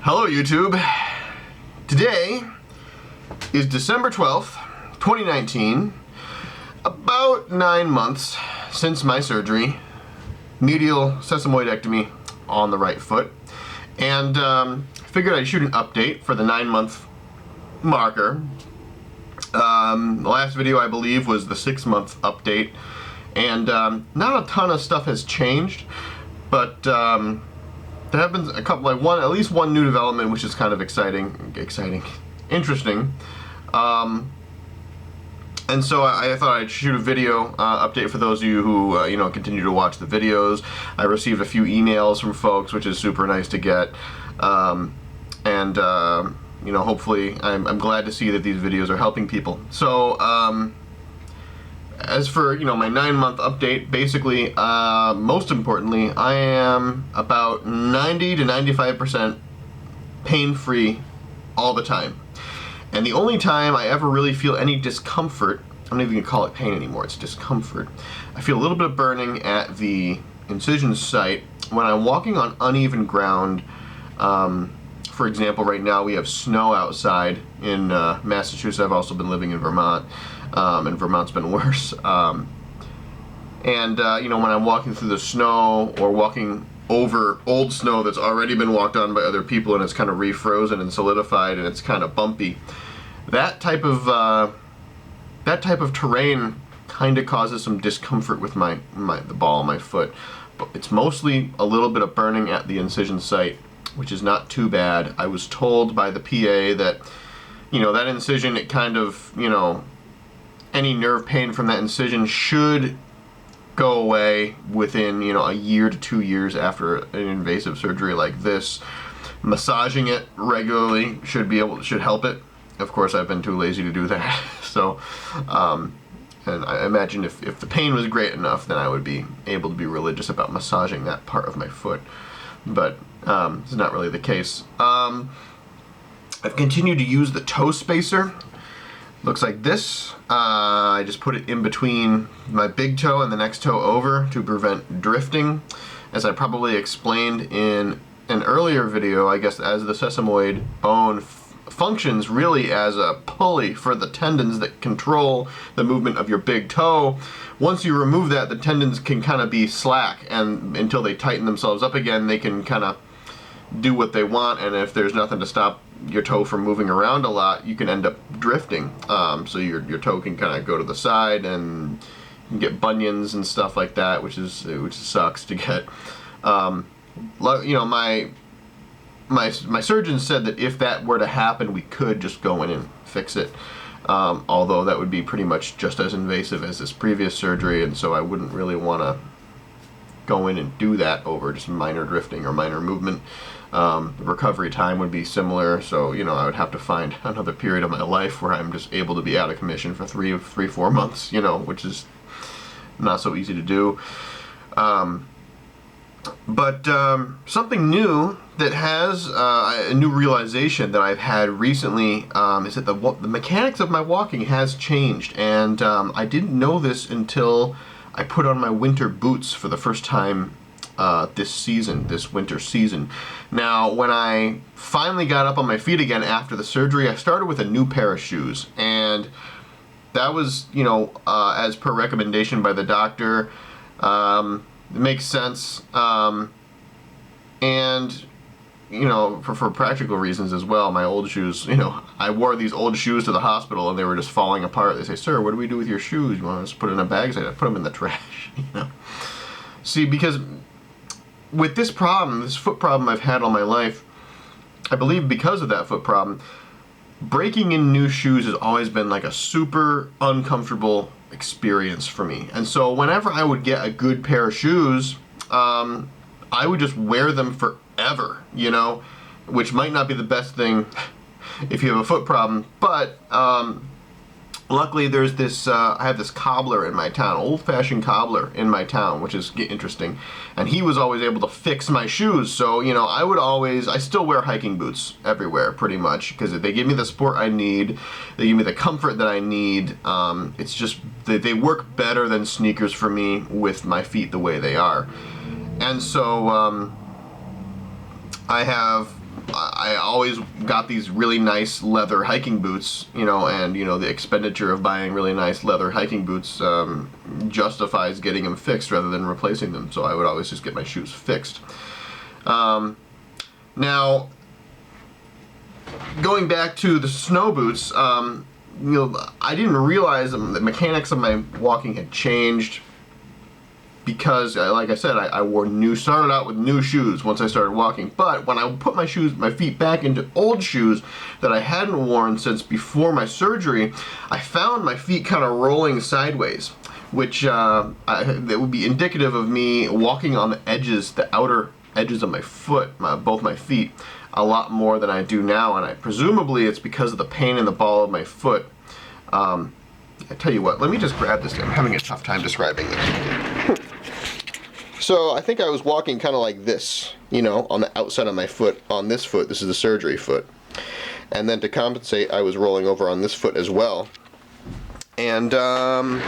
Hello YouTube. Today is December 12th, 2019. About 9 months since my surgery, medial sesamoidectomy on the right foot, and figured I'd shoot an update for the 9-month marker. The last video I believe was the 6-month update, and not a ton of stuff has changed, but there have been a couple, at least one new development, which is kind of interesting. And so I thought I'd shoot a video update for those of you who continue to watch the videos. I received a few emails from folks, which is super nice to get, and hopefully I'm glad to see that these videos are helping people. So as for my 9-month update, basically, most importantly, I am about 90 to 95% pain-free all the time. And the only time I ever really feel any discomfort, I'm not even gonna call it pain anymore, it's discomfort. I feel a little bit of burning at the incision site when I'm walking on uneven ground. For example, right now we have snow outside in Massachusetts. I've also been living in Vermont, and Vermont's been worse. When I'm walking through the snow or walking over old snow that's already been walked on by other people and it's kind of refrozen and solidified and it's kind of bumpy, that type of terrain kind of causes some discomfort with the ball of my foot. But it's mostly a little bit of burning at the incision site, which is not too bad. I was told by the PA that that incision, it kind of, any nerve pain from that incision should go away within a year to 2 years after an invasive surgery like this. Massaging it regularly should help it. Of course, I've been too lazy to do that. So and I imagine if the pain was great enough, then I would be able to be religious about massaging that part of my foot, but it's not really the case. I've continued to use the toe spacer. Looks like this. I just put it in between my big toe and the next toe over to prevent drifting. As I probably explained in an earlier video, I guess as the sesamoid bone functions really as a pulley for the tendons that control the movement of your big toe. Once you remove that, the tendons can kind of be slack, and until they tighten themselves up again, they can kind of do what they want, and if there's nothing to stop your toe from moving around a lot, you can end up drifting. So your toe can kind of go to the side, and you can get bunions and stuff like that, which sucks to get. My surgeon said that if that were to happen, we could just go in and fix it. Although that would be pretty much just as invasive as this previous surgery, and so I wouldn't really want to go in and do that over just minor drifting or minor movement. The recovery time would be similar, so I would have to find another period of my life where I'm just able to be out of commission for 3-4 months, which is not so easy to do. But something new that has a new realization that I've had recently is that the mechanics of my walking has changed, and I didn't know this until I put on my winter boots for the first time this winter season. Now, when I finally got up on my feet again after the surgery, I started with a new pair of shoes, and that was, as per recommendation by the doctor. It makes sense, and for practical reasons as well. My old shoes, I wore these old shoes to the hospital and they were just falling apart. They say, "Sir, what do we do with your shoes? You want us to put it in a bag?" I said, "I put them in the trash." See, because with this foot problem I've had all my life, I believe because of that foot problem, breaking in new shoes has always been like a super uncomfortable experience for me. And so whenever I would get a good pair of shoes, I would just wear them forever, which might not be the best thing if you have a foot problem, but luckily there's this, I have this cobbler in my town, old-fashioned cobbler in my town, which is interesting, and he was always able to fix my shoes. So I still wear hiking boots everywhere pretty much, because they give me the support I need, they give me the comfort that I need. It's just they work better than sneakers for me with my feet the way they are. And so I I always got these really nice leather hiking boots, you know, and you know the expenditure of buying really nice leather hiking boots justifies getting them fixed rather than replacing them. So I would always just get my shoes fixed. Now, going back to the snow boots, you know, I didn't realize the mechanics of my walking had changed because, like I said, I started out with new shoes once I started walking. But when I put my feet back into old shoes that I hadn't worn since before my surgery, I found my feet kind of rolling sideways, which that would be indicative of me walking on the edges, the outer edges of my foot, both my feet, a lot more than I do now, and presumably it's because of the pain in the ball of my foot. I tell you what, let me just grab this thing. I'm having a tough time describing this. So I think I was walking kind of like this, you know, on the outside of my foot, on this foot. This is the surgery foot. And then to compensate, I was rolling over on this foot as well. And the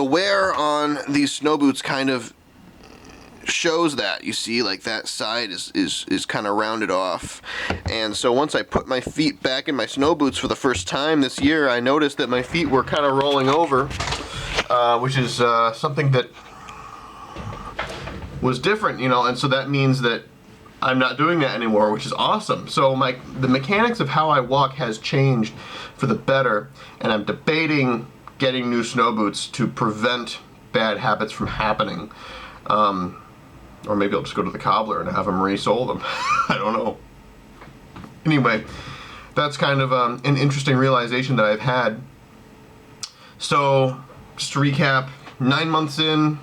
wear on these snow boots kind of shows that. You see, like that side is kind of rounded off. And so once I put my feet back in my snow boots for the first time this year, I noticed that my feet were kind of rolling over, which is something that was different, you know, and so that means that I'm not doing that anymore, which is awesome. So the mechanics of how I walk has changed for the better, and I'm debating getting new snow boots to prevent bad habits from happening. Or maybe I'll just go to the cobbler and have them resole them. I don't know. Anyway, that's kind of an interesting realization that I've had. So, just to recap, 9 months in,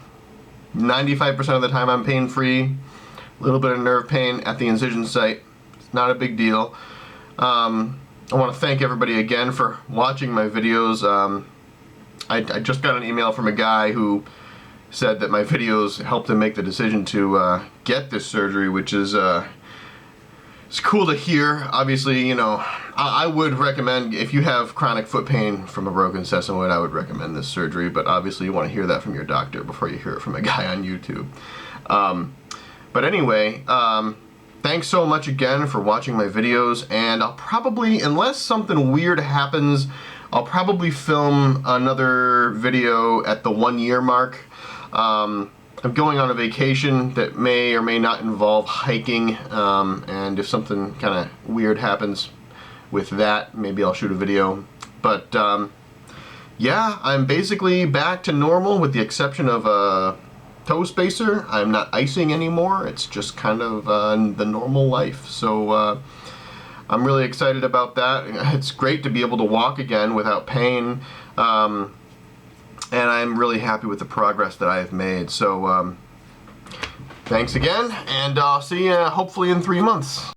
95% of the time I'm pain-free. A little bit of nerve pain at the incision site. It's not a big deal. I want to thank everybody again for watching my videos. I just got an email from a guy who said that my videos helped him make the decision to get this surgery, which is it's cool to hear. Obviously, you know, I would recommend, if you have chronic foot pain from a broken sesamoid, I would recommend this surgery, but obviously you want to hear that from your doctor before you hear it from a guy on YouTube. But anyway, thanks so much again for watching my videos, and I'll probably, unless something weird happens, I'll probably film another video at the 1 year mark. I'm going on a vacation that may or may not involve hiking, and if something kind of weird happens with that, maybe I'll shoot a video. But yeah, I'm basically back to normal with the exception of a toe spacer. I'm not icing anymore. It's just kind of the normal life. So I'm really excited about that. It's great to be able to walk again without pain. And I'm really happy with the progress that I have made. So thanks again, and I'll see you hopefully in 3 months.